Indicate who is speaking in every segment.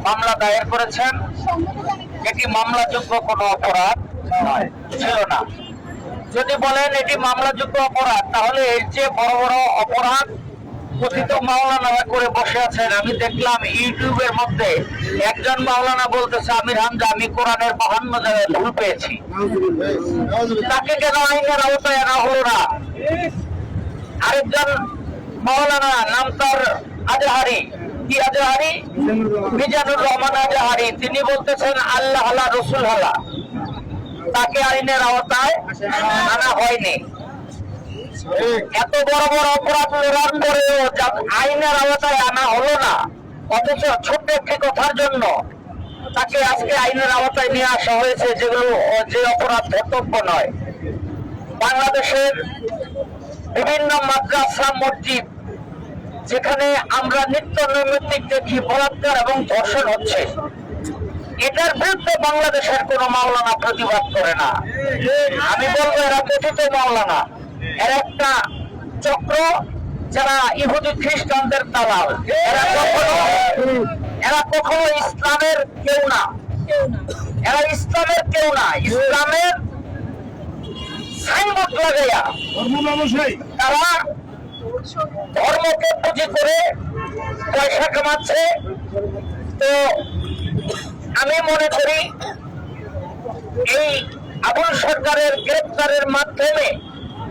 Speaker 1: মামলা দায়ের করেছেন। এটি মামলাযোগ্য কোনো অপরাধ ছিল না। যদি বলেন এটি মামলাযোগ্য অপরাধ, তাহলে এর যে বড় বড় অপরাধ কথিত মাওলানা করে বসে আছেন। আমি দেখলাম ইউটিউবের মধ্যে একজন মাওলানা বলতেছে, আমির হামজা, আমি কোরআনের 52 জায়গায় ভুল পেয়েছি। তাকে কেন আইনের আওতায় আনা হলো না? আরেকজন মাওলানা, নাম তার আজহারি, কি আজহারি, মিজানুর রহমান আজহারি, তিনি বলতেছেন আল্লাহ আল্লাহ রসুল আল্লাহ, তাকে আইনের আওতায় আনা হয়নি। এত বড় বড় অপরাধ করার পরেও আইনের আওতায় আনা হলো না, অথচ ছোট্ট একটি কথার জন্য তাকে আজকে আইনের আওতায় নিয়ে আসা হয়েছে, যেগুলো যে অপরাধ ধর্তব্য নয়। বাংলাদেশের বিভিন্ন মাদ্রাসা, মসজিদ, যেখানে আমরা নিত্য নৈমিত্তিক দেখি বলাৎকার এবং ধর্ষণ হচ্ছে, এটার বিরুদ্ধে বাংলাদেশের কোন মাওলানা প্রতিবাদ করে না। আমি বলবো এরা কথিত মাওলানা, এর একটা চক্র, যারা ইহুদি খ্রিস্টানদের দালাল। এরা কখনো ইসলামের কেউ না, এরা ইসলামের কেউ না। ইসলামের সাইনবোর্ড লাগাইয়া তারা ধর্মকে পুঁজি করে পয়সা কামাচ্ছে। তো আমি মনে করি এই আবুল সরকারের গ্রেপ্তারের মাধ্যমে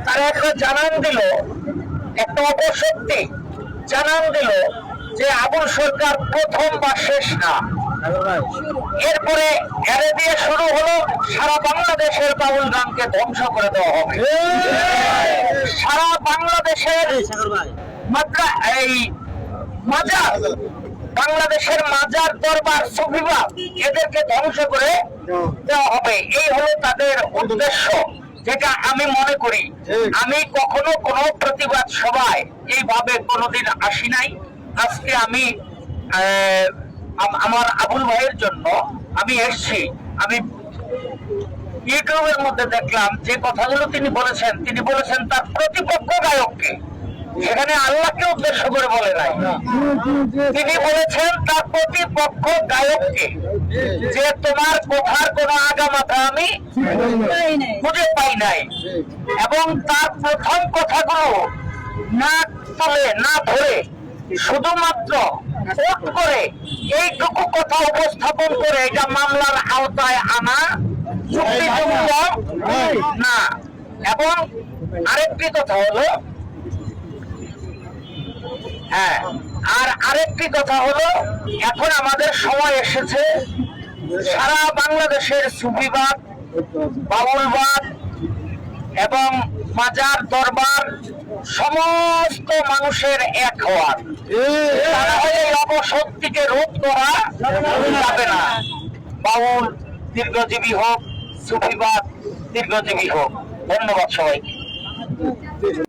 Speaker 1: তারা একটা জানান দিল, একটা অপশক্তি জানান দিল যে আবুল সরকার প্রথম বা শেষ না। এরপরে এরে দিয়ে শুরু হলো সারা বাংলাদেশের বাউল গানকে ধ্বংস করে দেওয়া হবে। সারা বাংলাদেশের মাজার, বাংলাদেশের মাজার, দরবার, সুফিবাদ, এদেরকে ধ্বংস করে দেওয়া হবে। এই হলো তাদের উদ্দেশ্য, যেটা আমি মনে করি। আমি কখনো কোনো প্রতিবাদ সভায় এইভাবে কোনোদিন আসি নাই। আজকে আমি আমার আবুল ভাইয়ের জন্য আমি এসছি। আমি ইউটিউবের মধ্যে দেখলাম যে কথাগুলো তিনি বলেছেন তার প্রতিপক্ষ গায়ককে, সেখানে আল্লাহকে উদ্দেশ্য করে বলে নাই। তিনি বলেছেন তার প্রতিপক্ষ গায়ককে যে তোমার কথার কোন আগামাথা আমি খুঁজে পাই নাই, এবং তার প্রথম কথাগুলো না তুলে না ধরে শুধুমাত্র কোট করে এইটুকু কথা উপস্থাপন করে এটা মামলার আওতায় আনা যুক্তিযুক্ত না। এবং আরেকটি কথা হলো, আরেকটি কথা হলো, এখন আমাদের সময় এসেছে সারা বাংলাদেশের সুফিবাদ, বাউলবাদ এবং মাজার, দরবার সমস্ত মানুষের এক হওয়ার, এই অপশক্তিকে রোধ করা যাবে না। বাউল দীর্ঘজীবী হোক, সুফিবাদ দীর্ঘজীবী হোক। ধন্যবাদ সবাইকে।